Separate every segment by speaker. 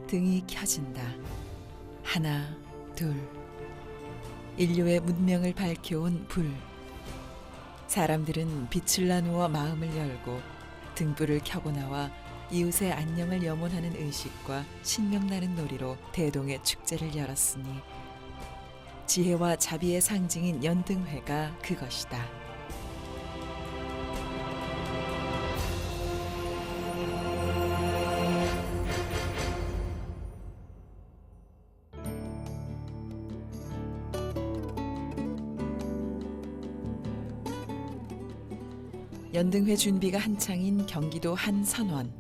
Speaker 1: 등이 켜진다. 하나, 둘. 인류의 문명을 밝혀온 불. 사람들은 빛을 나누어 마음을 열고 등불을 켜고 나와 이웃의 안녕을 염원하는 의식과 신명나는 놀이로 대동의 축제를 열었으니 지혜와 자비의 상징인 연등회가 그것이다. 연등회 준비가 한창인 경기도 한 선원.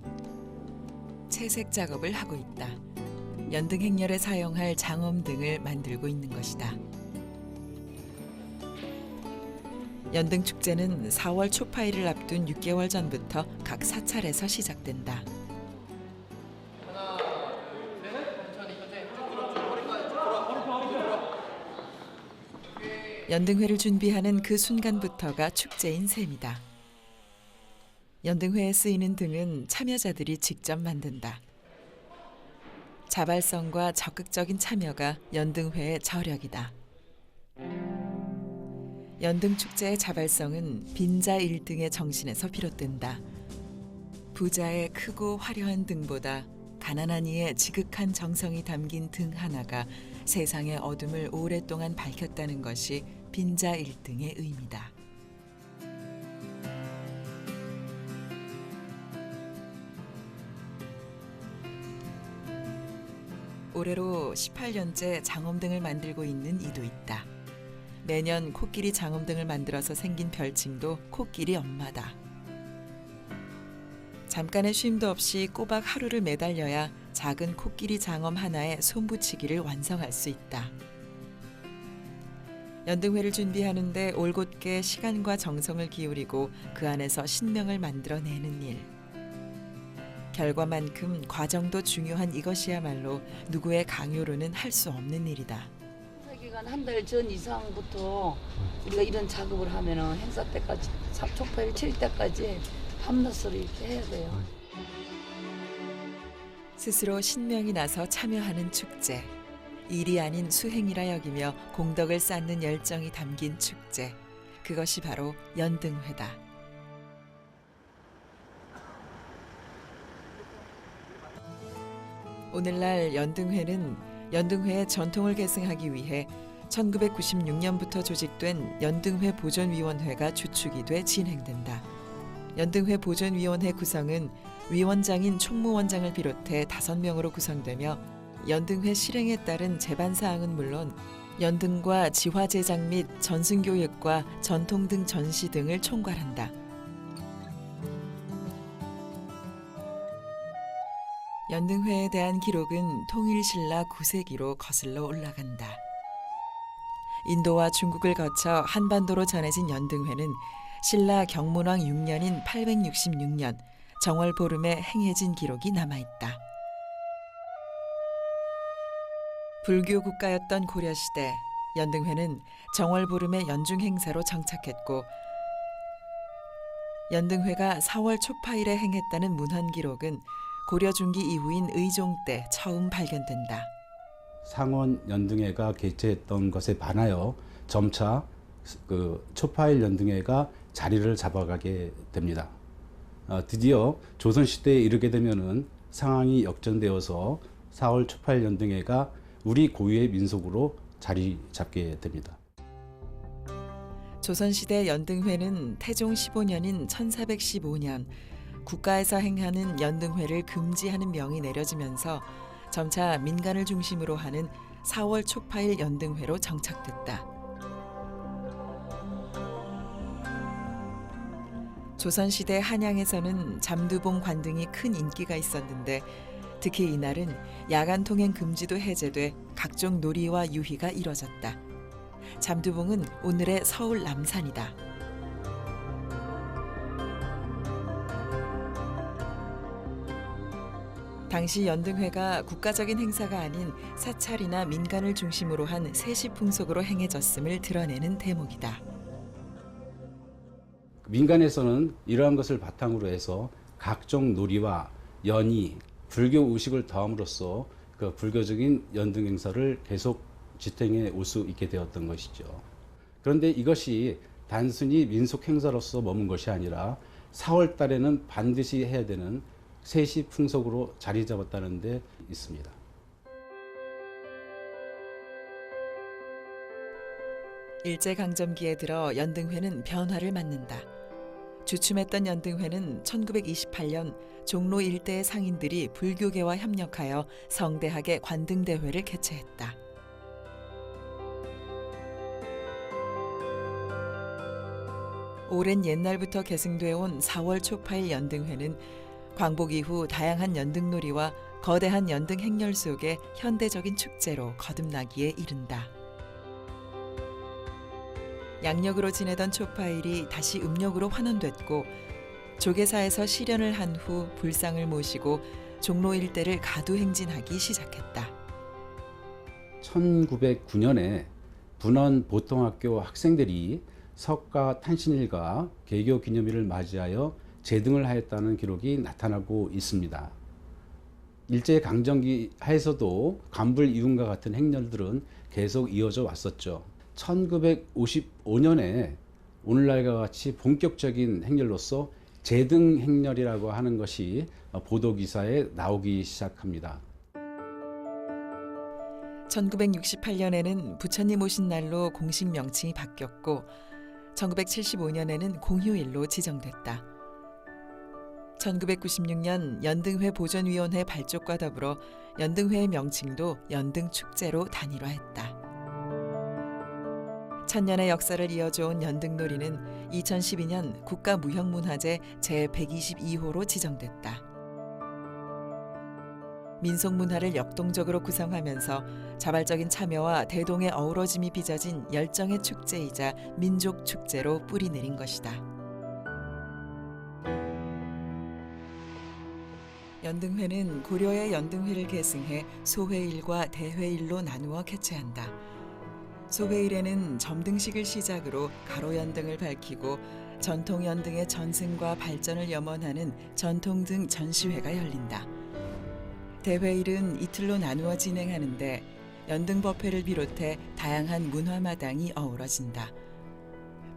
Speaker 1: 채색 작업을 하고 있다. 연등 행렬에 사용할 장엄등을 만들고 있는 것이다. 연등 축제는 4월 초파일을 앞둔 6개월 전부터 각 사찰에서 시작된다. 연등회를 준비하는 그 순간부터가 축제인 셈이다. 연등회에 쓰이는 등은 참여자들이 직접 만든다. 자발성과 적극적인 참여가 연등회의 저력이다. 연등축제의 자발성은 빈자 1등의 정신에서 비롯된다. 부자의 크고 화려한 등보다 가난한 이의 지극한 정성이 담긴 등 하나가 세상의 어둠을 오랫동안 밝혔다는 것이 빈자 1등의 의미다. 올해로 18년째 장엄등을 만들고 있는 이도 있다. 매년 코끼리 장엄등을 만들어서 생긴 별칭도 코끼리 엄마다. 잠깐의 쉼도 없이 꼬박 하루를 매달려야 작은 코끼리 장엄 하나에 손붙이기를 완성할 수 있다. 연등회를 준비하는데 올곧게 시간과 정성을 기울이고 그 안에서 신명을 만들어내는 일. 결과만큼 과정도 중요한 이것이야말로 누구의 강요로는 할 수 없는 일이다.
Speaker 2: 기간 한 달 전 이상부터 우리가 이런 작업을 하면은 행사 때까지 촉파일 칠 때까지 밤낮으로 이렇게 해야 돼요.
Speaker 1: 스스로 신명이 나서 참여하는 축제. 일이 아닌 수행이라 여기며 공덕을 쌓는 열정이 담긴 축제. 그것이 바로 연등회다. 오늘날 연등회의 전통을 계승하기 위해 1996년부터 조직된 연등회 보존위원회가 주축이 돼 진행된다. 연등회 보존위원회 구성은 위원장인 총무원장을 비롯해 5명으로 구성되며 연등회 실행에 따른 제반사항은 물론 연등과 지화 제작 및 전승교육과 전통등 전시 등을 총괄한다. 연등회에 대한 기록은 통일신라 9세기로 거슬러 올라간다. 인도와 중국을 거쳐 한반도로 전해진 연등회는 신라 경문왕 6년인 866년 정월 보름에 행해진 기록이 남아있다. 불교 국가였던 고려시대 연등회는 정월 보름의 연중 행사로 정착했고 연등회가 4월 초파일에 행했다는 문헌 기록은 고려 중기 이후인 의종 때 처음 발견된다.
Speaker 3: 상원 연등회가 개최했던 것에 반하여 점차 초파일 연등회가 자리를 잡아가게 됩니다. 드디어 조선시대에 이르게 되면은 상황이 역전되어서 4월 초파일 연등회가 우리 고유의 민속으로 자리 잡게 됩니다.
Speaker 1: 조선시대 연등회는 태종 15년인 1415년 국가에서 행하는 연등회를 금지하는 명이 내려지면서 점차 민간을 중심으로 하는 4월 초파일 연등회로 정착됐다. 조선시대 한양에서는 잠두봉 관등이 큰 인기가 있었는데 특히 이날은 야간 통행 금지도 해제돼 각종 놀이와 유희가 이뤄졌다. 잠두봉은 오늘의 서울 남산이다. 당시 연등회가 국가적인 행사가 아닌 사찰이나 민간을 중심으로 한 세시 풍속으로 행해졌음을 드러내는 대목이다.
Speaker 3: 민간에서는 이러한 것을 바탕으로 해서 각종 놀이와 연희, 불교 의식을 더함으로써 그 불교적인 연등 행사를 계속 지탱해 올 수 있게 되었던 것이죠. 그런데 이것이 단순히 민속 행사로서 머문 것이 아니라 4월 달에는 반드시 해야 되는 세시 풍속으로 자리 잡았다는 데 있습니다.
Speaker 1: 일제강점기에 들어 연등회는 변화를 맞는다. 주춤했던 연등회는 1928년 종로 일대의 상인들이 불교계와 협력하여 성대하게 관등대회를 개최했다. 오랜 옛날부터 계승되어 온 4월 초파일 연등회는 광복 이후 다양한 연등놀이와 거대한 연등 행렬 속에 현대적인 축제로 거듭나기에 이른다. 양력으로 지내던 초파일이 다시 음력으로 환원됐고 조계사에서 실현을 한 후 불상을 모시고 종로 일대를 가두 행진하기 시작했다.
Speaker 3: 1909년에 분원 보통학교 학생들이 석가 탄신일과 개교 기념일을 맞이하여 제등을 하였다는 기록이 나타나고 있습니다. 일제강점기 하에서도 관불 이윤과 같은 행렬들은 계속 이어져 왔었죠. 1955년에 오늘날과 같이 본격적인 행렬로서 제등 행렬이라고 하는 것이 보도기사에 나오기 시작합니다.
Speaker 1: 1968년에는 부처님 오신 날로 공식 명칭이 바뀌었고 1975년에는 공휴일로 지정됐다. 1996년 연등회 보존위원회 발족과 더불어 연등회의 명칭도 연등축제로 단일화했다. 천년의 역사를 이어져온 연등놀이는 2012년 국가무형문화재 제122호로 지정됐다. 민속문화를 역동적으로 구성하면서 자발적인 참여와 대동의 어우러짐이 빚어진 열정의 축제이자 민족축제로 뿌리내린 것이다. 연등회는 고려의 연등회를 계승해 소회일과 대회일로 나누어 개최한다. 소회일에는 점등식을 시작으로 가로연등을 밝히고 전통연등의 전승과 발전을 염원하는 전통등 전시회가 열린다. 대회일은 이틀로 나누어 진행하는데 연등법회를 비롯해 다양한 문화마당이 어우러진다.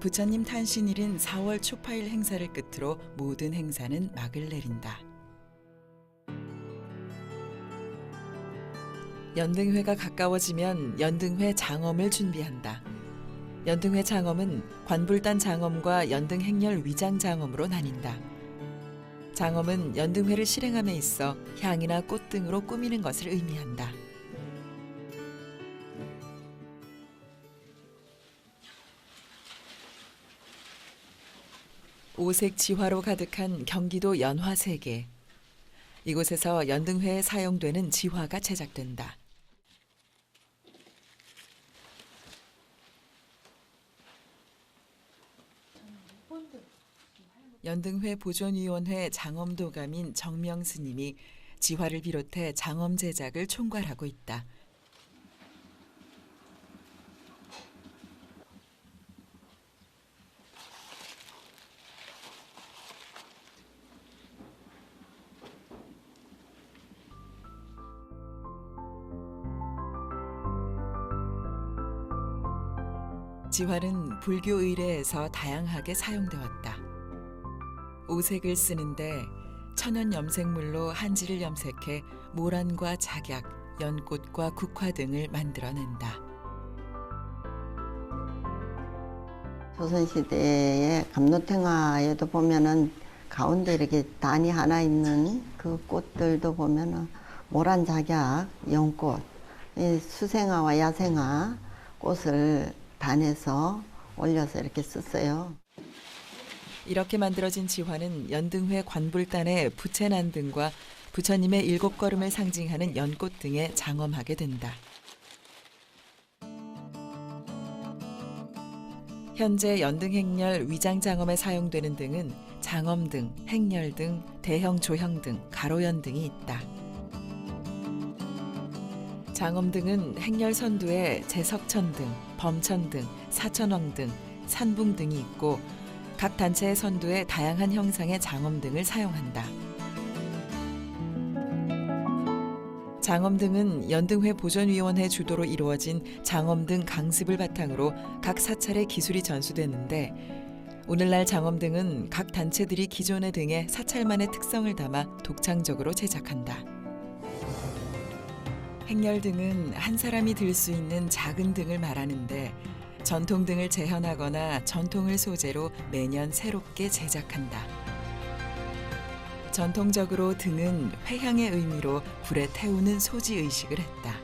Speaker 1: 부처님 탄신일인 4월 초파일 행사를 끝으로 모든 행사는 막을 내린다. 연등회가 가까워지면 연등회 장엄을 준비한다. 연등회 장엄은 관불단 장엄과 연등 행렬 위장 장엄으로 나뉜다. 장엄은 연등회를 실행함에 있어 향이나 꽃 등으로 꾸미는 것을 의미한다. 오색 지화로 가득한 경기도 연화세계. 이곳에서 연등회에 사용되는 지화가 제작된다. 연등회 보존위원회 장엄도감인 정명 스님이 지화를 비롯해 장엄 제작을 총괄하고 있다. 지화는 불교 의례에서 다양하게 사용되었다. 오색을 쓰는데 천연 염색물로 한지를 염색해 모란과 작약, 연꽃과 국화 등을 만들어낸다.
Speaker 4: 조선시대의 감로탱화에도 보면은 가운데 이렇게 단이 하나 있는 그 꽃들도 보면은 모란 작약, 연꽃, 이 수생화와 야생화 꽃을 단에서 올려서 이렇게 썼어요.
Speaker 1: 이렇게 만들어진 지화는 연등회 관불단의 부채난 등과 부처님의 7걸음을 상징하는 연꽃 등에 장엄하게 된다. 현재 연등 행렬 위장 장엄에 사용되는 등은 장엄등, 행렬등, 대형 조형등, 가로연등이 있다. 장엄등은 행렬 선두에 제석천등, 범천등, 사천왕등, 산붕등이 있고 각 단체의 선두에 다양한 형상의 장엄등을 사용한다. 장엄등은 연등회 보존위원회 주도로 이루어진 장엄등 강습을 바탕으로 각 사찰의 기술이 전수됐는데 오늘날 장엄등은 각 단체들이 기존의 등에 사찰만의 특성을 담아 독창적으로 제작한다. 행렬등은 한 사람이 들 수 있는 작은 등을 말하는데 전통등을 재현하거나 전통을 소재로 매년 새롭게 제작한다. 전통적으로 등은 회향의 의미로 불에 태우는 소지 의식을 했다.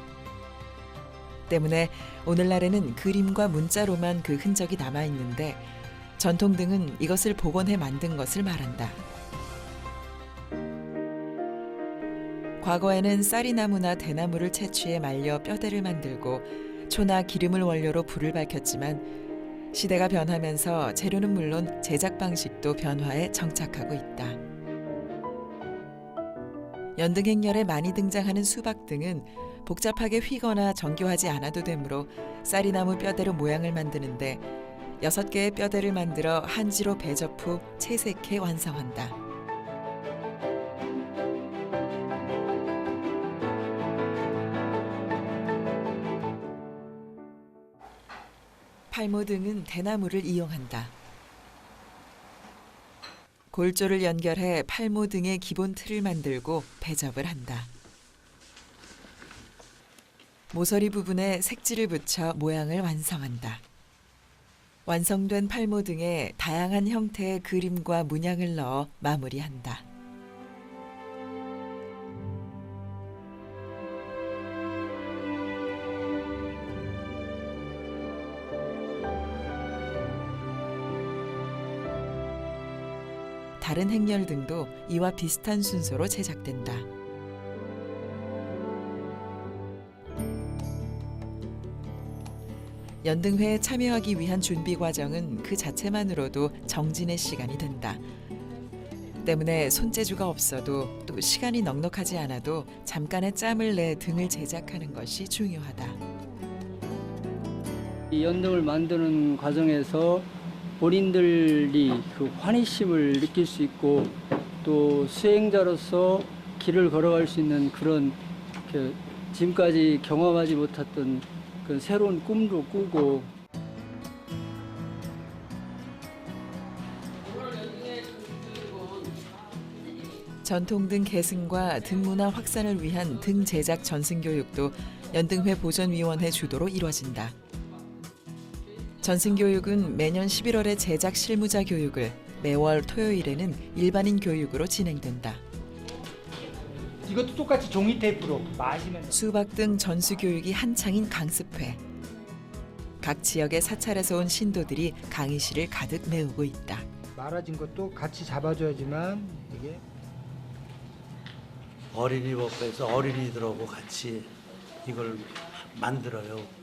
Speaker 1: 때문에 오늘날에는 그림과 문자로만 그 흔적이 남아 있는데 전통등은 이것을 복원해 만든 것을 말한다. 과거에는 쌀이나무나 대나무를 채취해 말려 뼈대를 만들고 초나 기름을 원료로 불을 밝혔지만 시대가 변하면서 재료는 물론 제작 방식도 변화에 정착하고 있다. 연등 행렬에 많이 등장하는 수박등은 복잡하게 휘거나 정교하지 않아도 되므로 쌀이나무 뼈대로 모양을 만드는데 6개의 뼈대를 만들어 한지로 배접 후 채색해 완성한다. 팔모등은 대나무를 이용한다. 골조를 연결해 팔모등의 기본 틀을 만들고 배접을 한다. 모서리 부분에 색지를 붙여 모양을 완성한다. 완성된 팔모등에 다양한 형태의 그림과 문양을 넣어 마무리한다. 다른 행렬 등도 이와 비슷한 순서로 제작된다. 연등회에 참여하기 위한 준비 과정은 그 자체만으로도 정진의 시간이 된다. 때문에 손재주가 없어도 또 시간이 넉넉하지 않아도 잠깐의 짬을 내 등을 제작하는 것이 중요하다.
Speaker 5: 이 연등을 만드는 과정에서 본인들이 그 환희심을 느낄 수 있고 또 수행자로서 길을 걸어갈 수 있는 그런 지금까지 경험하지 못했던 그 새로운 꿈도 꾸고
Speaker 1: 전통등 계승과 등문화 확산을 위한 등 제작 전승 교육도 연등회 보존위원회 주도로 이루어진다. 전승 교육은 매년 11월에 제작 실무자 교육을, 매월 토요일에는 일반인 교육으로 진행된다.
Speaker 6: 이것도 똑같이 종이 테이프로 마시면
Speaker 1: 수박 등 전수 교육이 한창인 강습회. 각 지역의 사찰에서 온 신도들이 강의실을 가득 메우고 있다.
Speaker 6: 말아진 것도 같이 잡아줘야지만 이게
Speaker 7: 어린이법에서 어린이들하고 같이 이걸 만들어요.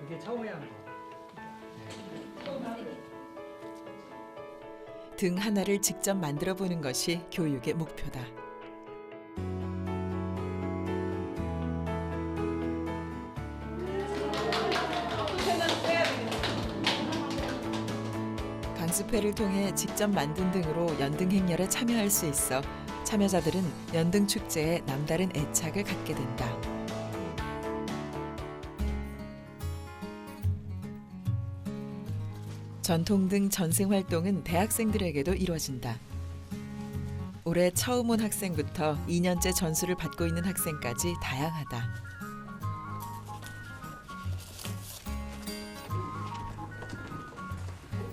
Speaker 6: 이게 처음에 한 거.
Speaker 1: 등 하나를 직접 만들어 보는 것이 교육의 목표다. 강습회를 통해 직접 만든 등으로 연등 행렬에 참여할 수 있어 참여자들은 연등 축제에 남다른 애착을 갖게 된다. 전통등 전승 활동은 대학생들에게도 이루어진다. 올해 처음 온 학생부터 2년째 전수를 받고 있는 학생까지 다양하다.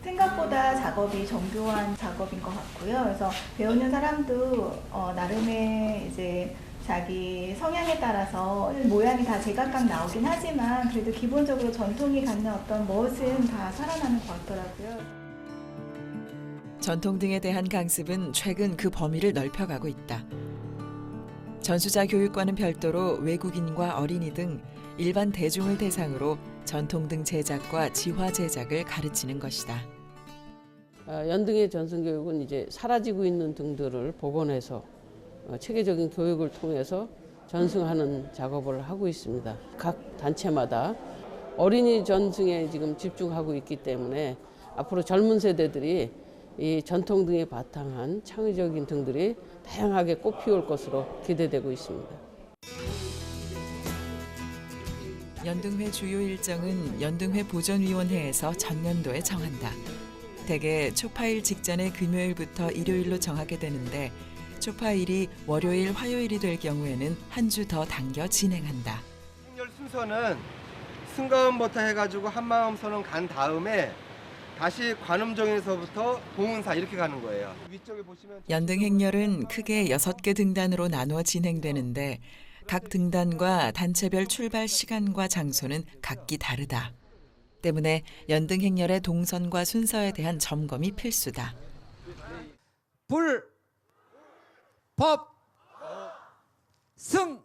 Speaker 8: 생각보다 작업이 정교한 작업인 것 같고요. 그래서 배우는 사람도 나름의 이제 자기 성향에 따라서 모양이 다 제각각 나오긴 하지만 그래도 기본적으로 전통이 갖는 어떤 멋은 다 살아나는 것 같더라고요.
Speaker 1: 전통등에 대한 강습은 최근 그 범위를 넓혀가고 있다. 전수자 교육과는 별도로 외국인과 어린이 등 일반 대중을 대상으로 전통등 제작과 지화 제작을 가르치는 것이다.
Speaker 9: 연등의 전승교육은 이제 사라지고 있는 등들을 복원해서 체계적인 교육을 통해서 전승하는 작업을 하고 있습니다. 각 단체마다 어린이 전승에 지금 집중하고 있기 때문에 앞으로 젊은 세대들이 이 전통 등에 바탕한 창의적인 등들이 다양하게 꽃피울 것으로 기대되고 있습니다.
Speaker 1: 연등회 주요 일정은 연등회 보존위원회에서 전년도에 정한다. 대개 초파일 직전의 금요일부터 일요일로 정하게 되는데 초파일이 월요일, 화요일이 될 경우에는 한 주 더 당겨 진행한다.
Speaker 10: 행렬 순서는 승가원부터 해가지고 한마음선언 간 다음에 다시 관음정에서부터 봉은사 이렇게 가는 거예요. 위쪽에 보시면
Speaker 1: 연등 행렬은 크게 6개 등단으로 나누어 진행되는데 각 등단과 단체별 출발 시간과 장소는 각기 다르다. 때문에 연등 행렬의 동선과 순서에 대한 점검이 필수다.
Speaker 6: 불, 법, 승.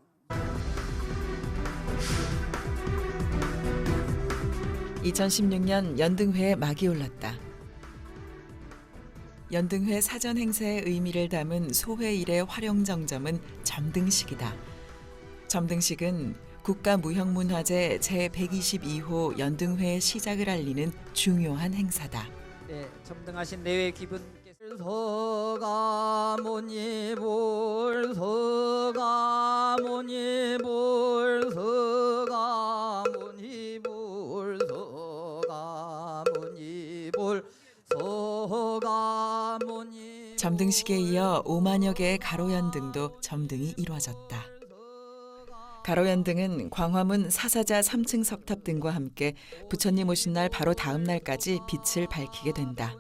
Speaker 1: (2016년) 연등회에 막이 올랐다. 연등회 사전 행사의 의미를 담은 소회1의 활용정점은 점등식이다. 점등식은 국가무형문화재 제122호 연등회의 시작을 알리는 중요한 행사다.
Speaker 6: 네, 점등하신 내외 기분께서 서가모니불 서가모니불 서가모니불 서가모니불 서가모니.
Speaker 1: 점등식에 이어 5만여 개의 가로연등도 점등이 이루어졌다. 가로연등은 광화문 사사자 3층 석탑 등과 함께 부처님 오신 날 바로 다음 날까지 빛을 밝히게 된다.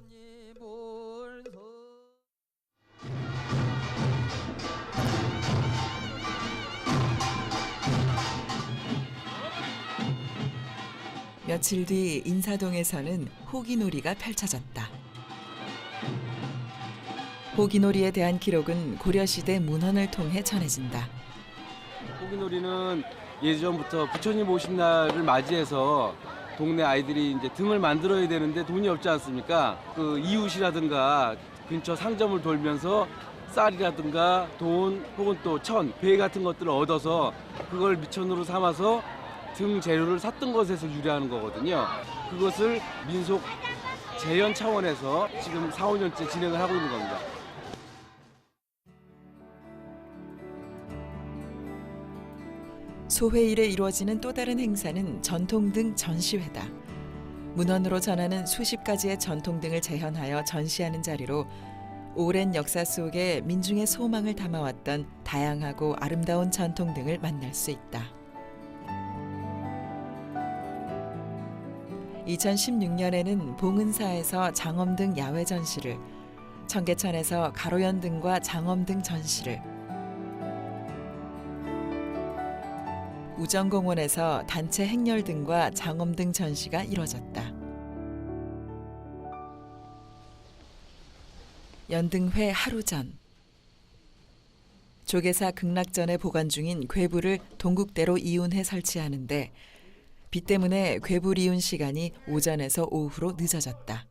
Speaker 1: 며칠 뒤 인사동에서는 호기놀이가 펼쳐졌다. 호기놀이에 대한 기록은 고려시대 문헌을 통해 전해진다.
Speaker 11: 호기놀이는 예전부터 부처님 오신 날을 맞이해서 동네 아이들이 이제 등을 만들어야 되는데 돈이 없지 않습니까? 그 이웃이라든가 근처 상점을 돌면서 쌀이라든가 돈 혹은 또 천, 배 같은 것들을 얻어서 그걸 미천으로 삼아서 등 재료를 샀던 것에서 유래하는 거거든요. 그것을 민속 재현 차원에서 지금 4, 5년째 진행을 하고 있는 겁니다.
Speaker 1: 소회일에 이루어지는 또 다른 행사는 전통등 전시회다. 문헌으로 전하는 수십 가지의 전통등을 재현하여 전시하는 자리로 오랜 역사 속에 민중의 소망을 담아왔던 다양하고 아름다운 전통등을 만날 수 있다. 2016년에는 봉은사에서 장엄등 야외 전시를, 청계천에서 가로연등과 장엄등 전시를, 우정공원에서 단체 행렬등과 장엄등 전시가 이뤄졌다. 연등회 하루 전, 조계사 극락전에 보관 중인 궤불을 동국대로 이운해 설치하는데 비 때문에 궤불 이운 시간이 오전에서 오후로 늦어졌다.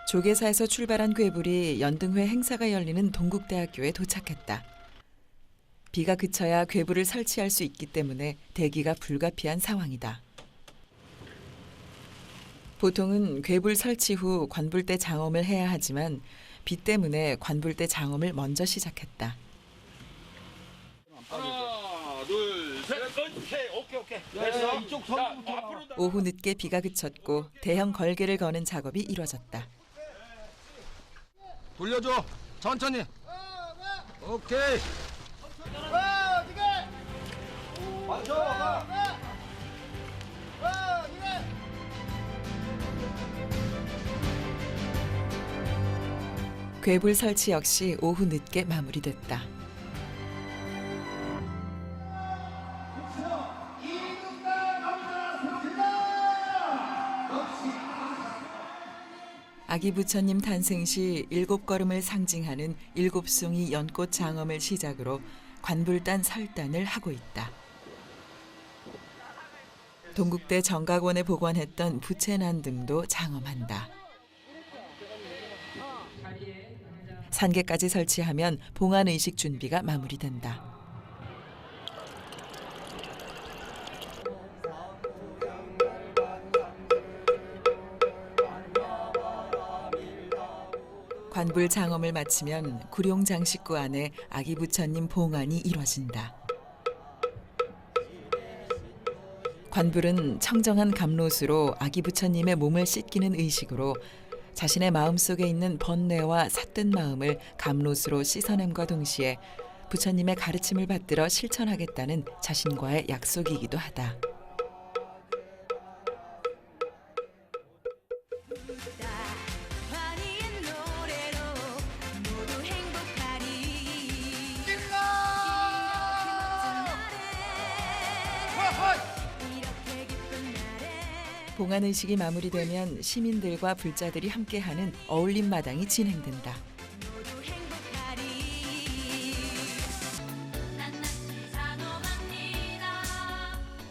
Speaker 1: 조계사에서 출발한 궤불이 연등회 행사가 열리는 동국대학교에 도착했다. 비가 그쳐야 궤불을 설치할 수 있기 때문에 대기가 불가피한 상황이다. 보통은 궤불 설치 후 관불대 장엄을 해야 하지만 비 때문에 관불대 장엄을 먼저 시작했다.
Speaker 11: 하나, 둘, 셋, 오케이. 됐어. 이쪽 선부터 앞으로.
Speaker 1: 오후 늦게 비가 그쳤고 대형 걸개를 거는 작업이 이뤄졌다.
Speaker 10: 돌려줘. 천천히. 오케이. 맞춰.
Speaker 1: 궤불 설치 역시 오후 늦게 마무리됐다. 아기 부처님 탄생 시 7걸음을 상징하는 7송이 연꽃 장엄을 시작으로 관불단 설단을 하고 있다. 동국대 정각원에 보관했던 부채난 등도 장엄한다. 산계까지 설치하면 봉안의식 준비가 마무리된다. 관불 장엄을 마치면 구룡 장식구 안에 아기 부처님 봉안이 이뤄진다. 관불은 청정한 감롯으로 아기 부처님의 몸을 씻기는 의식으로 자신의 마음속에 있는 번뇌와 삿된 마음을 감롯으로 씻어냄과 동시에 부처님의 가르침을 받들어 실천하겠다는 자신과의 약속이기도 하다. 봉안 의식이 마무리되면 시민들과 불자들이 함께하는 어울림 마당이 진행된다.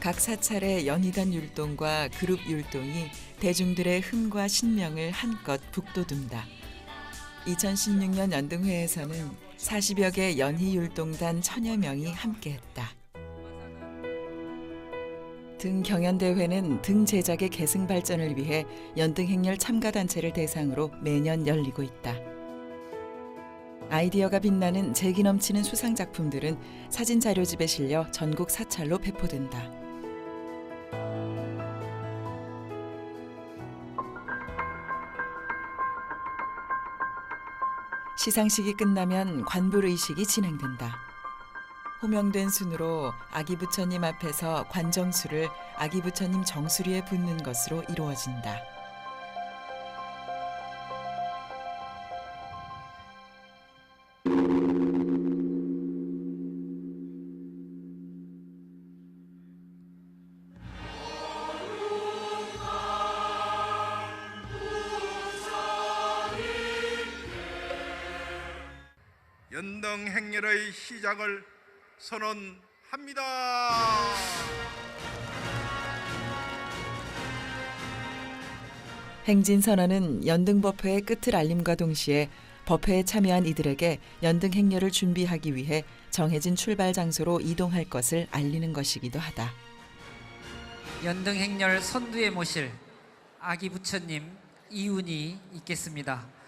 Speaker 1: 각 사찰의 연희단 율동과 그룹 율동이 대중들의 흥과 신명을 한껏 북돋운다. 2016년 연등회에서는 40여 개 연희율동단 1000여 명이 함께했다. 등 경연대회는 등 제작의 계승 발전을 위해 연등행렬 참가단체를 대상으로 매년 열리고 있다. 아이디어가 빛나는 재기 넘치는 수상작품들은 사진 자료집에 실려 전국 사찰로 배포된다. 시상식이 끝나면 관불의식이 진행된다. 호명된 순으로 아기 부처님 앞에서 관정수를 아기 부처님 정수리에 붓는 것으로 이루어진다.
Speaker 12: 연등행렬의 시작을 선언합니다.
Speaker 1: 행진선언은 연등법회의 끝을 알림과 동시에 법회에 참여한 이들에게 연등행렬을 준비하기 위해 정해진 출발 장소로 이동할 것을 알리는 것이기도 하다.
Speaker 13: 연등행렬 선두에 모실 아기 부처님 이운이 있겠습니다.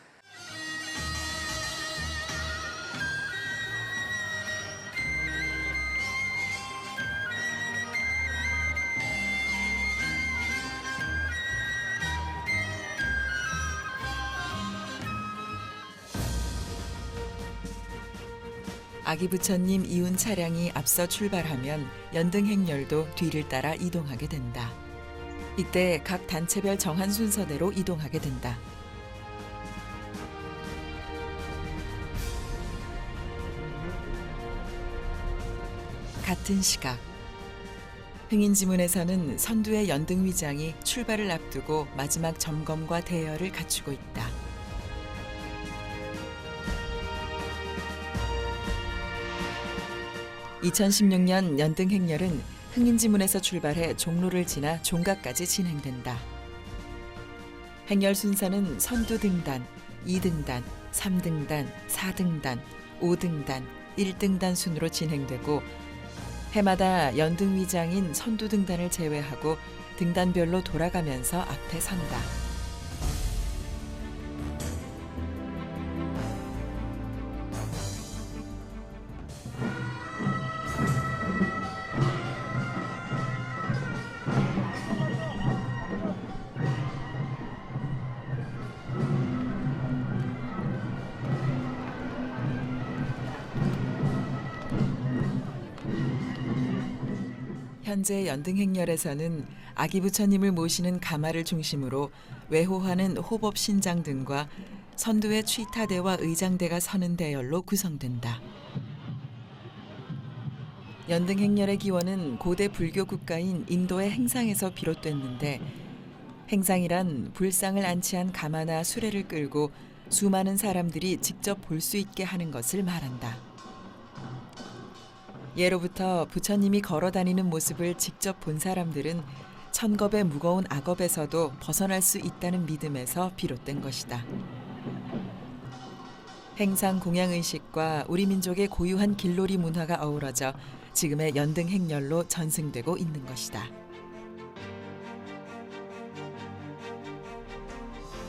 Speaker 1: 아기 부처님 이운 차량이 앞서 출발하면 연등행렬도 뒤를 따라 이동하게 된다. 이때 각 단체별 정한 순서대로 이동하게 된다. 같은 시각 흥인지문에서는 선두의 연등위장이 출발을 앞두고 마지막 점검과 대여를 갖추고 있다. (2016년) 연등행렬은 흥인지문에서 출발해 종로를 지나 종각까지 진행된다. 행렬 순서는 선두등단, 2등단, 3등단, 4등단, 5등단, 1등단 순으로 진행되고 해마다 연등위장인 선두등단을 제외하고 등단별로 돌아가면서 앞에 선다. 현재 연등행렬에서는 아기 부처님을 모시는 가마를 중심으로 외호하는 호법 신장 등과 선두의 취타대와 의장대가 서는 대열로 구성된다. 연등행렬의 기원은 고대 불교 국가인 인도의 행상에서 비롯됐는데 행상이란 불상을 안치한 가마나 수레를 끌고 수많은 사람들이 직접 볼 수 있게 하는 것을 말한다. 예로부터 부처님이 걸어다니는 모습을 직접 본 사람들은 천겁의 무거운 악업에서도 벗어날 수 있다는 믿음에서 비롯된 것이다. 행상 공양의식과 우리 민족의 고유한 길놀이 문화가 어우러져 지금의 연등행렬로 전승되고 있는 것이다.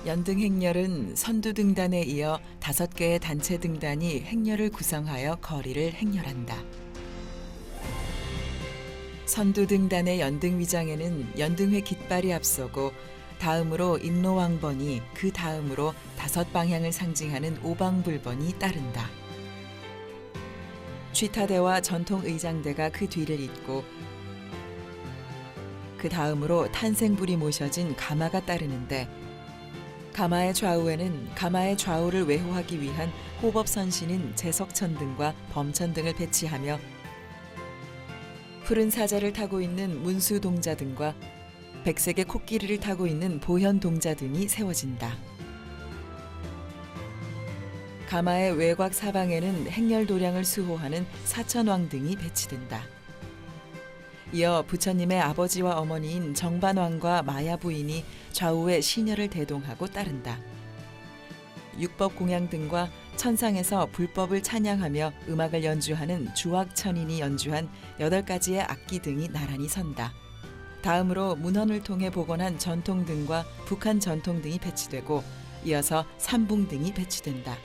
Speaker 1: 연등 행렬은 선두 등단에 이어 5개의 단체 등단이 행렬을 구성하여 거리를 행렬한다. 선두 등단의 연등 위장에는 연등회 깃발이 앞서고 다음으로 인로왕번이 그 다음으로 5방향을 상징하는 오방불번이 따른다. 취타대와 전통의장대가 그 뒤를 잇고 그 다음으로 탄생불이 모셔진 가마가 따르는데 가마의 좌우에는 가마의 좌우를 외호하기 위한 호법선신인 제석천 등과 범천 등을 배치하며 푸른 사자를 타고 있는 문수동자 등과 백색의 코끼리를 타고 있는 보현동자 등이 세워진다. 가마의 외곽 사방에는 행렬도량을 수호하는 사천왕 등이 배치된다. 이어 부처님의 아버지와 어머니인 정반왕과 마야 부인이 좌우에 시녀를 대동하고 따른다. 육법공양 등과 천상에서 불법을 찬양하며 음악을 연주하는 주악천인이 연주한 8가지의 악기 등이 나란히 선다. 다음으로 문헌을 통해 복원한 전통 등과 북한 전통 등이 배치되고 이어서 삼붕 등이 배치된다.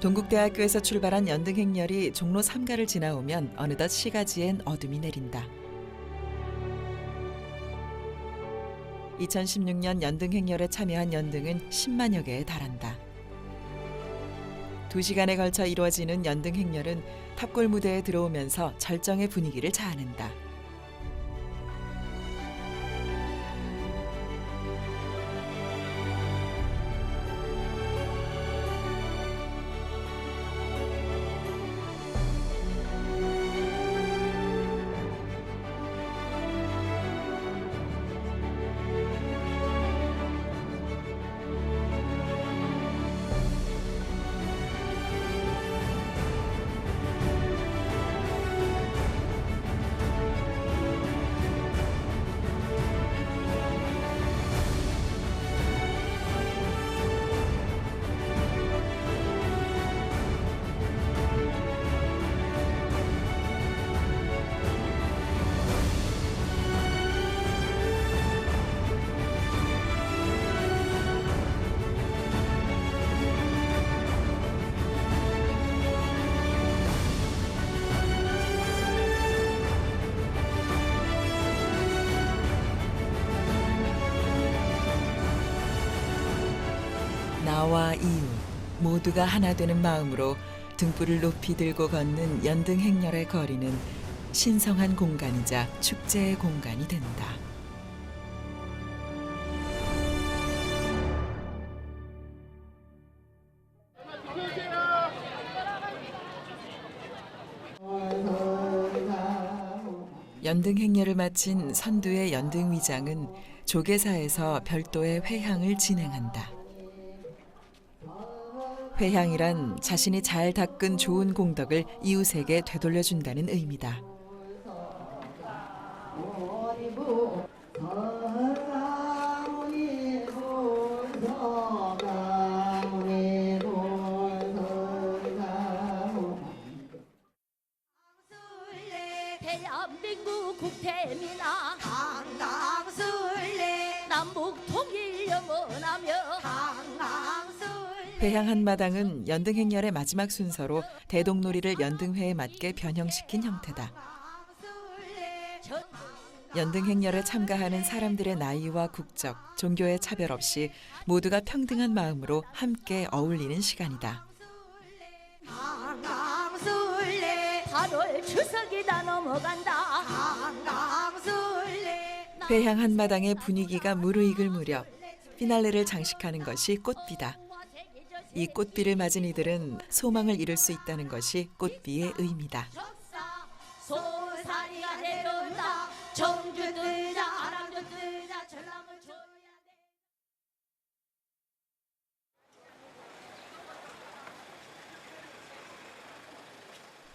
Speaker 1: 동국대학교에서 출발한 연등 행렬이 종로 3가를 지나오면 어느덧 시가지엔 어둠이 내린다. 2016년 연등 행렬에 참여한 연등은 10만여 개에 달한다. 2시간에 걸쳐 이루어지는 연등 행렬은 탑골 무대에 들어오면서 절정의 분위기를 자아낸다. 나와 이웃 모두가 하나 되는 마음으로 등불을 높이 들고 걷는 연등 행렬의 거리는 신성한 공간이자 축제의 공간이 된다. 연등 행렬을 마친 선두의 연등 위장은 조계사에서 별도의 회향을 진행한다. 회향이란 자신이 잘 닦은 좋은 공덕을 이웃에게 되돌려준다는 의미다.
Speaker 14: 대한민국 국태민아 강강술래 남북 통일 영원하며 강강술래.
Speaker 1: 회향 한마당은 연등 행렬의 마지막 순서로 대동놀이를 연등회에 맞게 변형시킨 형태다. 연등 행렬에 참가하는 사람들의 나이와 국적, 종교의 차별 없이 모두가 평등한 마음으로 함께 어울리는 시간이다.
Speaker 14: 강강술래 8월 추석이 다 넘어간다. 강강술래.
Speaker 1: 회향 한마당의 분위기가 무르익을 무렵 피날레를 장식하는 것이 꽃비다. 이 꽃비를 맞은 이들은 소망을 이룰 수 있다는 것이 꽃비의 의미다.
Speaker 14: 소사리가 내려온다. 정주 들자 아랑주 들자 전람을 줘야 돼.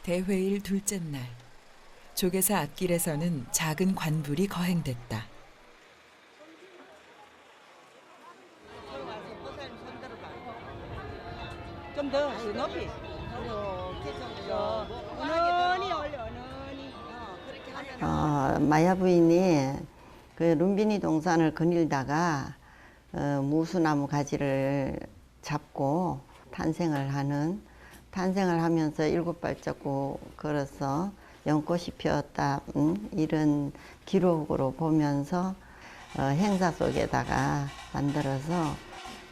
Speaker 1: 대회일 둘째 날 조계사 앞길에서는 작은 관불이 거행됐다.
Speaker 15: 좀 더 높이 이렇게 좀 은은히 올려 은은히 그렇게 하면
Speaker 4: 마야 부인이 그 룸비니 동산을 거닐다가 무수나무 가지를 잡고 탄생을 하면서 7발자국 걸어서 연꽃이 피었다 이런 기록으로 보면서 행사 속에다가 만들어서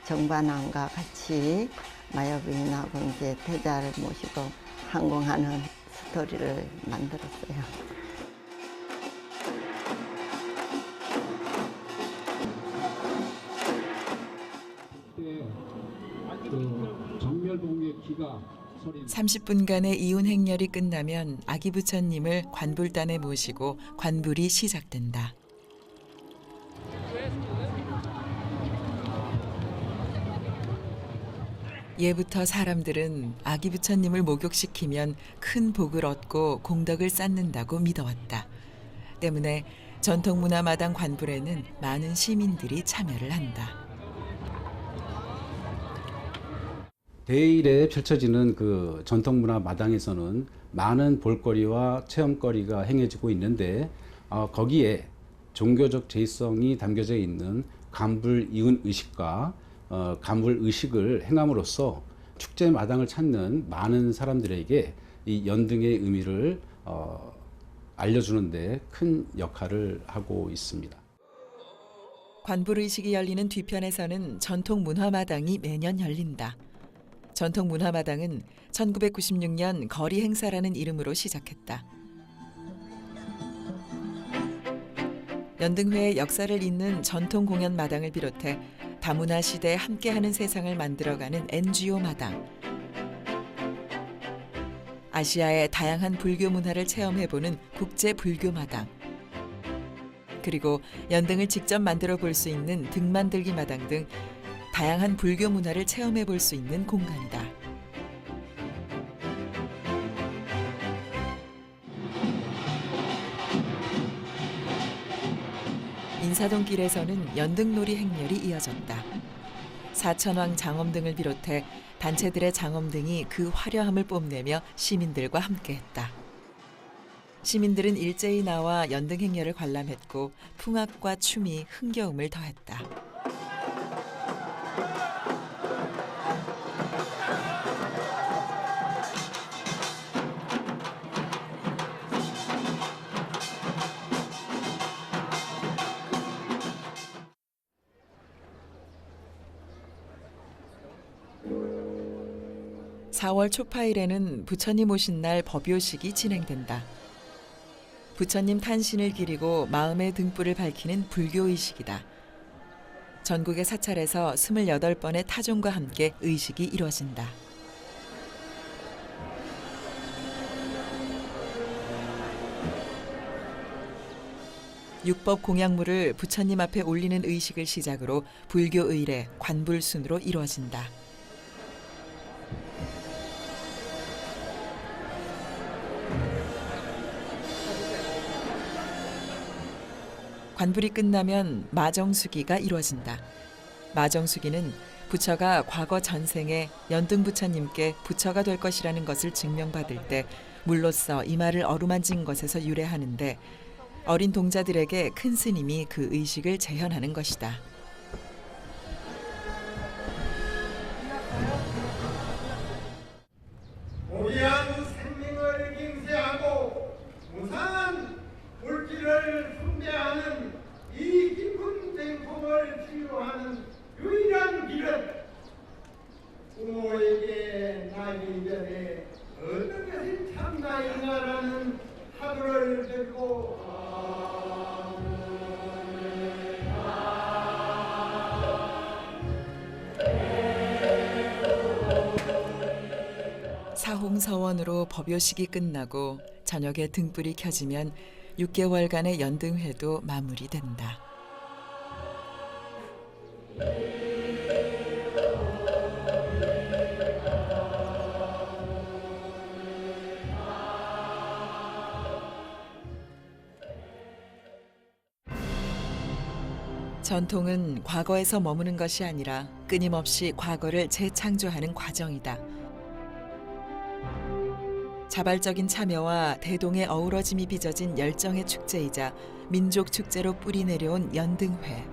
Speaker 4: 정반환과 같이 마여부인하고 이제 태자를 모시고 항공하는 스토리를 만들었어요.
Speaker 16: 정멸봉의 기가
Speaker 1: 30분간의 이혼 행렬이 끝나면 아기 부처님을 관불단에 모시고 관불이 시작된다. 예부터 사람들은 아기 부처님을 목욕시키면 큰 복을 얻고 공덕을 쌓는다고 믿어왔다. 때문에 전통문화마당 관불에는 많은 시민들이 참여를 한다.
Speaker 3: 대일에 펼쳐지는 그 전통문화 마당에서는 많은 볼거리와 체험거리가 행해지고 있는데 거기에 종교적 제의성이 담겨져 있는 관불 이은 의식과 관불 의식을 행함으로써 축제 마당을 찾는 많은 사람들에게 이 연등의 의미를 알려주는 데 큰 역할을 하고 있습니다.
Speaker 1: 관불 의식이 열리는 뒤편에서는 전통문화마당이 매년 열린다. 전통문화마당은 1996년 거리 행사라는 이름으로 시작했다. 연등회의 역사를 잇는 전통 공연 마당을 비롯해 다문화 시대에 함께하는 세상을 만들어가는 NGO 마당, 아시아의 다양한 불교 문화를 체험해보는 국제 불교 마당, 그리고 연등을 직접 만들어 볼 수 있는 등 만들기 마당 등 다양한 불교 문화를 체험해 볼 수 있는 공간이다. 인사동길에서는 연등놀이 행렬이 이어졌다. 사천왕 장엄 등을 비롯해 단체들의 장엄 등이 그 화려함을 뽐내며 시민들과 함께했다. 시민들은 일제히 나와 연등 행렬을 관람했고 풍악과 춤이 흥겨움을 더했다. (4월) 초파일에는 부처님 오신 날 법요식이 진행된다. 부처님 탄신을 기리고 마음의 등불을 밝히는 불교의식이다. 전국의 사찰에서 28번의 타종과 함께 의식이 이루어진다. 육법 공약물을 부처님 앞에 올리는 의식을 시작으로 불교 의례, 관불순으로 이루어진다. 관불이 끝나면 마정수기가 이루어진다. 마정수기는 부처가 과거 전생에 연등 부처님께 부처가 될 것이라는 것을 증명받을 때 물로써 이마를 어루만진 것에서 유래하는데 어린 동자들에게 큰 스님이 그 의식을 재현하는 것이다.
Speaker 17: 고귀한 생명을 갱세하고 무상한 물질을 숭배하는 이 깊은 맹통을 치유하는 유일한 길은 부모에게 나기 전에 어떤 것이 참나인가라는 화두를 듣고
Speaker 1: 사홍서원으로 법요식이 끝나고 저녁에 등불이 켜지면 6개월간의 연등회도 마무리된다. 전통은 과거에서 머무는 것이 아니라 끊임없이 과거를 재창조하는 과정이다. 자발적인 참여와 대동의 어우러짐이 빚어진 열정의 축제이자 민족 축제로 뿌리 내려온 연등회.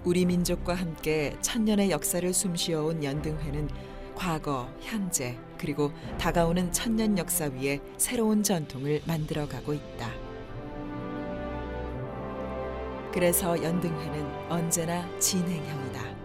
Speaker 1: 우리 민족과 함께 천년의 역사를 숨쉬어온 연등회는 과거, 현재, 그리고 다가오는 천년 역사 위에 새로운 전통을 만들어가고 있다. 그래서 연등회는 언제나 진행형이다.